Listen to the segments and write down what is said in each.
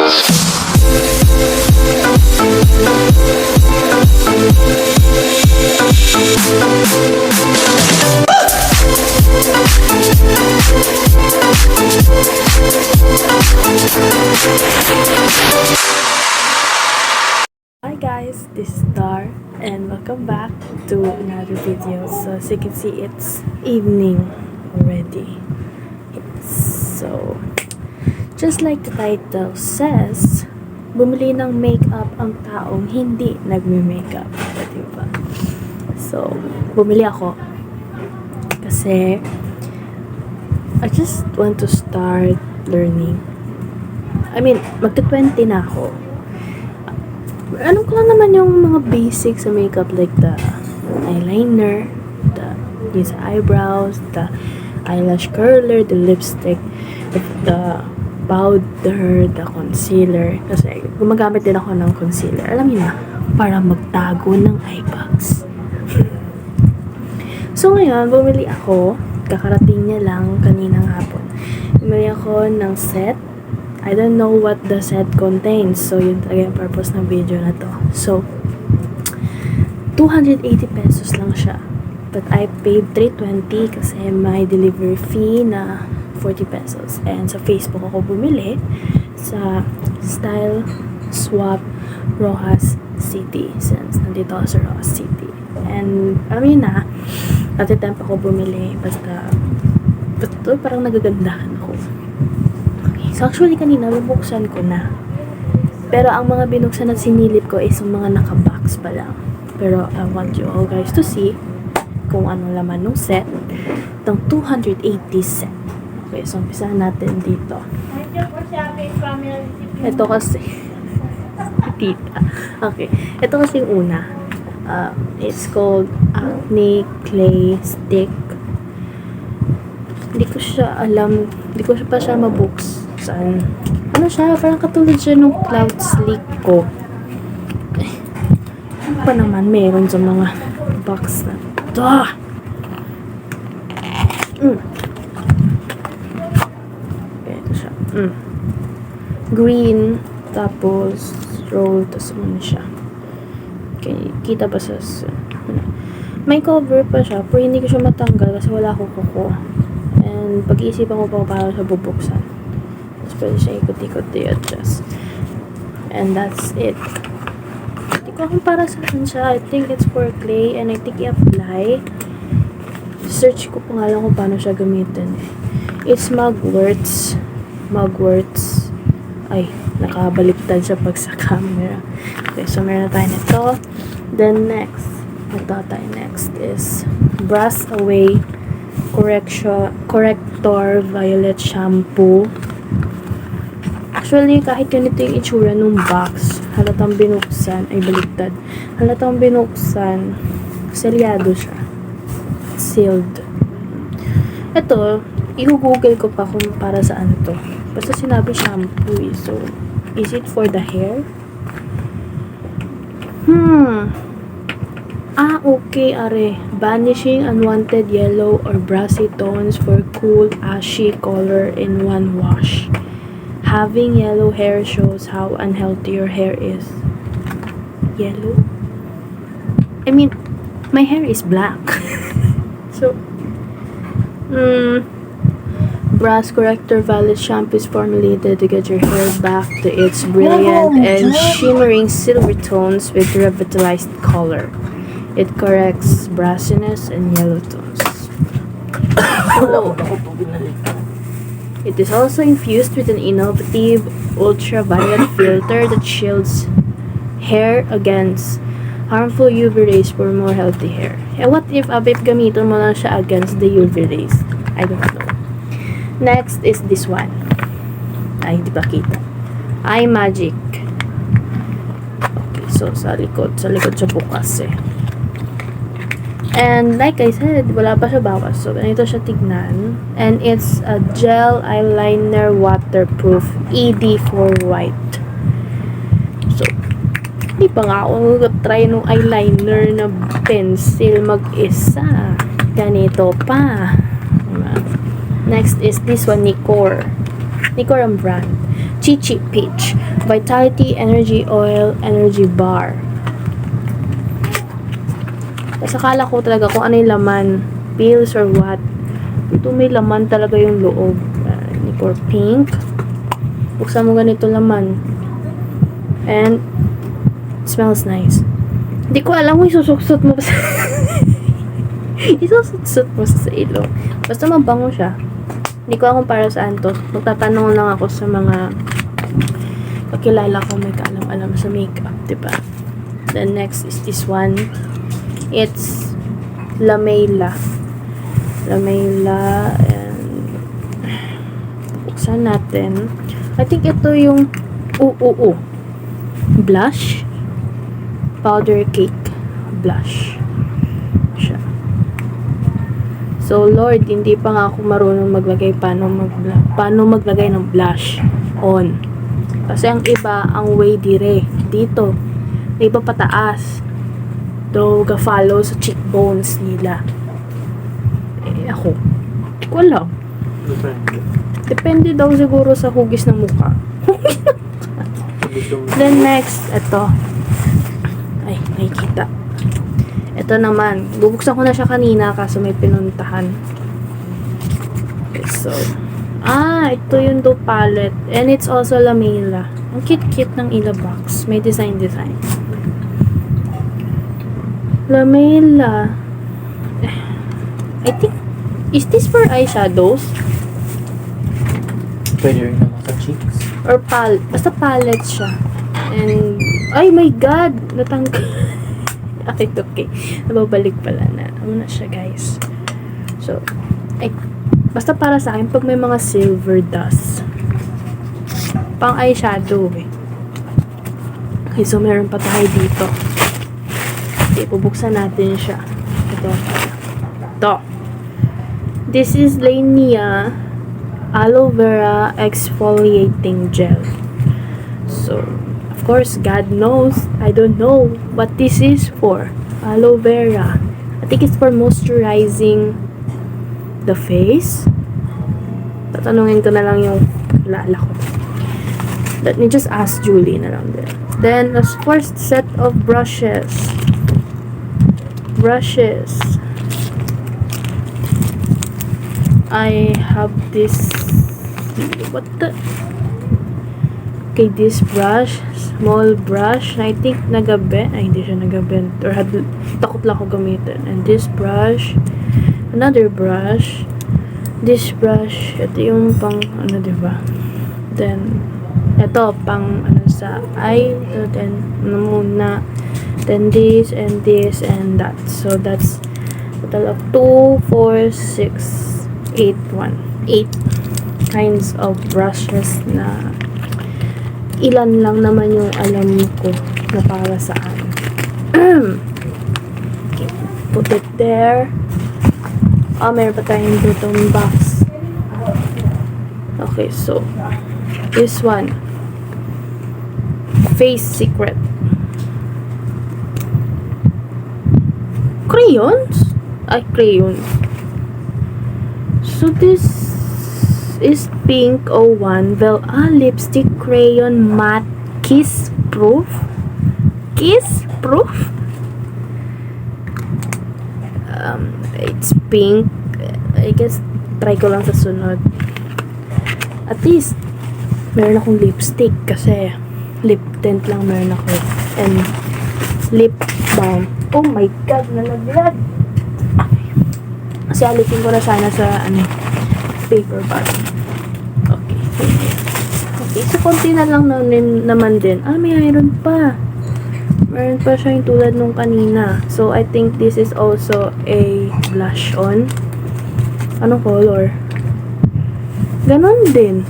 Hi guys, this is Dar and welcome back to another video. So as you can see, it's evening already. So just like the title says, bumili ng makeup ang taong hindi nagme-makeup. Diba? So bumili ako kasi I just want to start learning. I mean, magta-20 na ako. Alam ko lang naman yung mga basics sa makeup, like the eyeliner, the eyebrows, the eyelash curler, the lipstick, the powder, the concealer. Kasi gumagamit din ako ng concealer. Alam niyo na, para magtago ng eye bags. So ngayon, bumili ako. Kakarating niya lang kaninang hapon. Bumili ako ng set. I don't know what the set contains. So, yun talaga yung purpose ng video na to. So, 280 pesos lang siya. But I paid 320 kasi may delivery fee na 40 pesos. And sa Facebook ako bumili sa Style Swap Rojas City. Since nandito ako sa Rojas City. And, alam niyo na, dati time ako bumili. Basta parang nagagandahan ako. So, actually, kanina, bubuksan ko na. Pero, ang mga binuksan at sinilip ko is yung mga naka-box pa lang. Pero, I want you all guys to see kung ano laman ng set. Itong 280 set. Okay, so, umpisahan natin dito. Ito kasi, tita. Okay, ito kasi yung una. It's called Acne Clay Stick. Hindi ko siya alam, hindi ko pa siya mabuksan. Ano siya? Parang katulad siya nung Cloud Sleek ko. Ano pa naman meron sa mga box na ito? Okay, ito siya. Green, tapos roll, tapos ano siya. Okay, kita ba sa may cover pa siya, pero hindi ko siya matanggal kasi wala akong kuko. And pag-iisipan ko pa paano siya bubuksan. Tapos pwede siya ikot-ikot i-adjust. And that's it. Hindi ko kung para saan siya. I think it's for clay and I think i-apply. Search ko pa nga lang kung paano siya gamitin. It's Mugworts. Mugworts. Ay, nakabaliktad siya pag sa camera. Okay, so meron tayo nito. Then next, next is Brush Away Corrector Violet Shampoo. Actually, kahit yun ito yung itsura nung box, halatang binuksan, ay baliktad. Halatang binuksan, selyado siya. Sealed. Ito, i-google ko pa kung para saan to. Basta sinabi shampoo eh. So, is it for the hair? Okay, are. Banishing unwanted yellow or brassy tones for cool, ashy color in one wash. Having yellow hair shows how unhealthy your hair is. Yellow? I mean, my hair is black. So, Brush Corrector Violet Shampoo is formulated to get your hair back to its brilliant and shimmering silver tones with revitalized color. It corrects brassiness and yellow tones. It is also infused with an innovative ultraviolet filter that shields hair against harmful UV rays for more healthy hair. Eh, what if gamitin mo lang siya against the UV rays? I don't know. Next is this one. Ay, hindi pa kita. Eye Magic. Okay, so sa likod siya bukas eh. And like I said, wala pa siya bawas. So, ganito siya tignan. And it's a gel eyeliner waterproof ED4 white. So, hindi pa nga ako try nung eyeliner na pencil mag-isa. Ganito pa. Next is this one, Nicor. Nicor ang brand. Chi Peach Vitality Energy Oil Energy Bar. Tapos akala ko talaga kung ano yung laman, pills or what. Ito may laman talaga yung loob. Nicor Pink. Buksan mo ganito laman. And it smells nice. Hindi ko alam kung isusuksot mo sa isusuksot mo sa ilong. Basta mabango siya. Hindi ko alam kung para saan to. Magtatanong lang ako sa mga kakilala ko may kaalam-alam sa makeup, diba? The next is this one. It's Lamela. Lamela. And buksan natin. I think ito yung blush. Powder cake blush. Siya. So, Lord, hindi pa nga ako marunong maglagay paano maglagay ng blush on. Kasi ang iba, ang way dire. Dito. Ang iba pataas. Do, ga-follow sa cheekbones nila. Eh, ako. Hindi ko alam. Depende daw siguro sa hugis ng mukha. Then next, ito. Ay, nakikita. Ito naman. Bubuksan ko na siya kanina kaso may pinuntahan. Okay, so. Ito yung doe palette. And it's also Lamela. Ang cute-cute ng Ila box. May design. Lamela. I think, is this for eyeshadows? Pwede rin naman sa cheeks. Or basta palette siya. And, ay my god! Natanggal. Okay. Nababalik pala na. Ano na siya, guys. So, basta para sa akin, pag may mga silver dust. Pang eyeshadow, eh. Okay, so meron pa tayo dito. Okay, bubuksan natin siya. Ito. This is Lainea Aloe Vera Exfoliating Gel. So, of course, God knows. I don't know what this is for. Aloe Vera. I think it's for moisturizing the face. Tatanungin ko na lang yung lala ko. Let me just ask Julie na lang din. Then, as first set of brushes. I have this. What the? Okay, this brush. Small brush. I think nagabi. Ay, hindi siya nagabi. Or takot lang ako gamitin. And this brush. Another brush. This brush. Ito yung pang, ano, diba? Then, ito, pang, ano, sa eye. Then, ano muna. Then, this, and that. So, that's total of 2, 4, 6, 8, 8 kinds of brushes na ilan lang naman yung alam ko na para saan. Okay, put it there. Meron pa tayong button box. Okay, so this one, Face Secret crayons. So this is Pink 01 lipstick crayon matte kiss proof. It's pink. I guess try ko lang sa sunod. At least meron akong lipstick kasi lip tint lang meron ako and lip balm. Oh my god, nalaglag. Kasi alitin ko na sana sa paper bag. Okay, so konti na lang naman din. Mayroon pa. Meron pa siya yung tulad nung kanina. So, I think this is also a blush on. Anong color? Ganon din.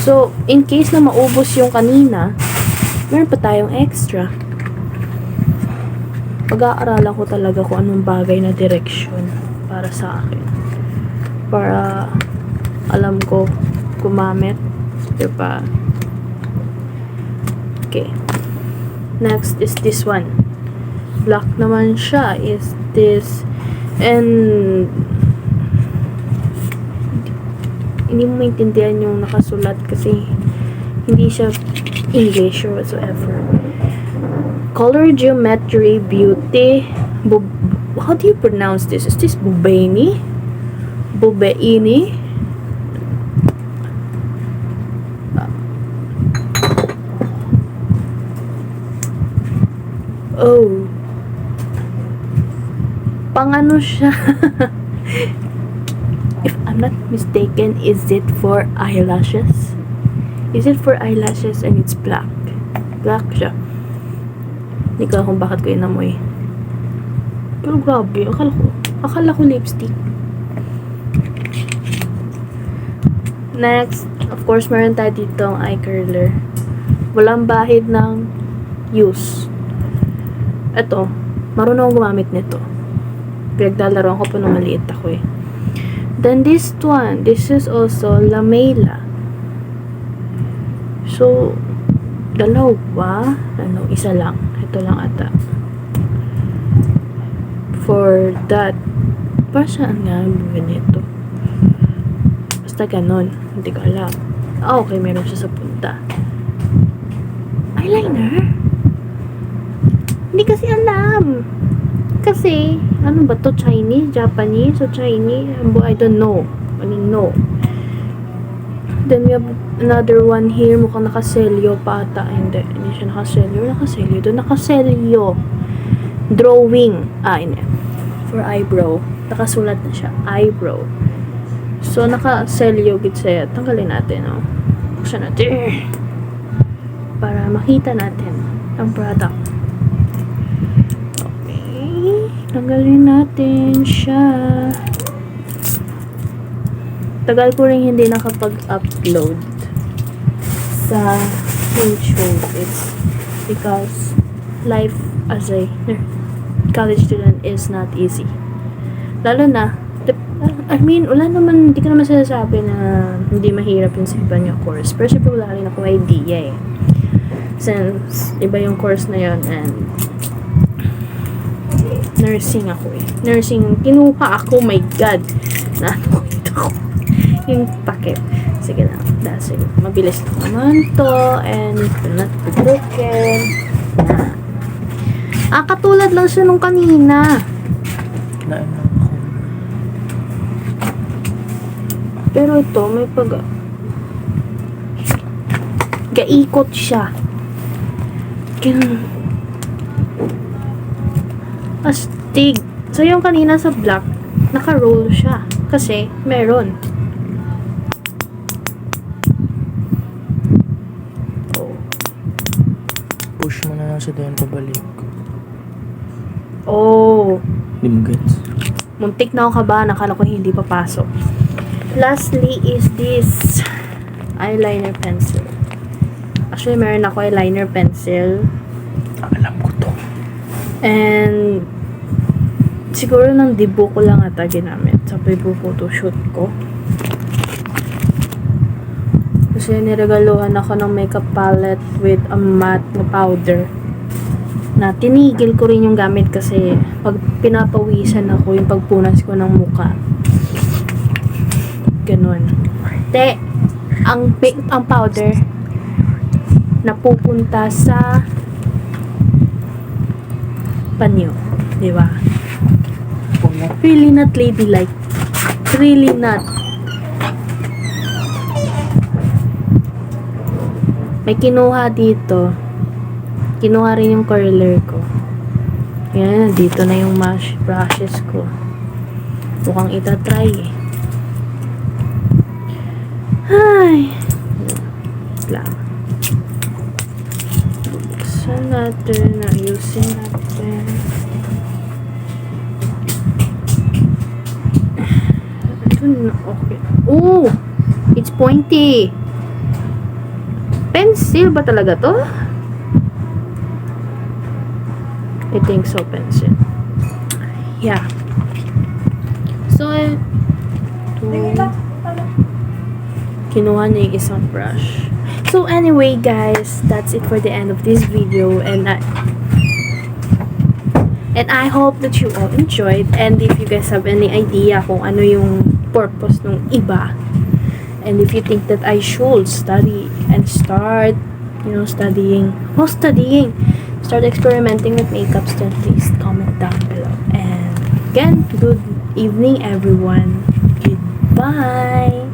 So, in case na maubos yung kanina, meron pa tayong extra. Pag-aaralan ko talaga kung anong bagay na direction para sa akin. Para alam ko gumamit. Diba? Okay. Next is this one. Black naman siya. Is this and hindi mo maintindihan yung nakasulat kasi hindi siya English or whatsoever. Color Geometry Beauty. How do you pronounce this? Is this Bubeini? Bubeini? Oh. Pang ano siya? If I'm not mistaken, is it for eyelashes? Is it for eyelashes and it's black? Black siya. Hindi ko alam kung bakit ko inamoy. Pero grabe, akala ko lipstick. Next, of course, meron tayo dito ang eye curler. Walang bahid ng use. Ito, marunong akong gumamit nito. Pinagdalaroan ko po nung maliit ako eh. Then this one, this is also Lamela. So, dalawa, isa lang. Ito lang ata. For that, para saan nga ganito? Basta ganon. Hindi ko alam. Okay, meron siya sa punta. Eyeliner? Hindi kasi alam. Kasi, ano ba to? Chinese? Japanese? So, Chinese? I don't know. I don't know. Then, we have another one here. Mukhang nakaselyo pa ata. Hindi siya nakaselyo. Nakaselyo. Doon nakaselyo. Drawing. Hindi. For eyebrow. Nakasulat na siya. Eyebrow. So, nakaselyo git siya. Tanggalin natin, oh. Buksan natin. Para makita natin ang product. Tanggalin natin siya. Tagal ko rin hindi nakapag-upload sa YouTube. It's because life as a college student is not easy. Lalo na, wala naman, hindi ko naman sinasabi na hindi mahirap yung sa iba niyo course. Pero syempre wala rin akong idea eh. Since iba yung course na yun and nursing ako eh. Nursing, kinuha ako, my God. Nanulit ako. Yung takip. Sige na, that's it. Mabilis naman to, and not broken. Katulad lang siya nung kanina. Pero ito, may gaikot siya. Astig. So, yung kanina sa black, naka-roll siya. Kasi, meron. Push mo na lang sa doon pabalik. Oh. Hindi mo gets. Muntik na ako kabahan. Nakala ko hindi papasok. Lastly is this eyeliner pencil. Actually, meron ako eyeliner pencil. Alam ko to. And siguro ng dibo ko lang ata ginamit sa photoshoot ko. Kasi niregaluhan ako ng makeup palette with a matte na powder na tinigil ko rin yung gamit kasi pag pinapawisan ako yung pagpunas ko ng muka. Ganun. Ang powder napupunta sa panyo, di ba? Really not ladylike. Really not. May kinuha dito. Kinuha rin yung curler ko. Yan, dito na yung brushes ko. Mukhang itatry eh. Ay. Lang. Buksan natin. Ayusin natin. Okay. Oh! It's pointy. Pencil ba talaga to? I think so, pencil. Yeah. So, kinuha niya yung isang brush. So, anyway, guys, that's it for the end of this video. And I hope that you all enjoyed. And if you guys have any idea kung ano yung purpose ng iba, And if you think that I should study and start, studying, start experimenting with makeups, then please comment down below. And again, good evening, everyone. Goodbye.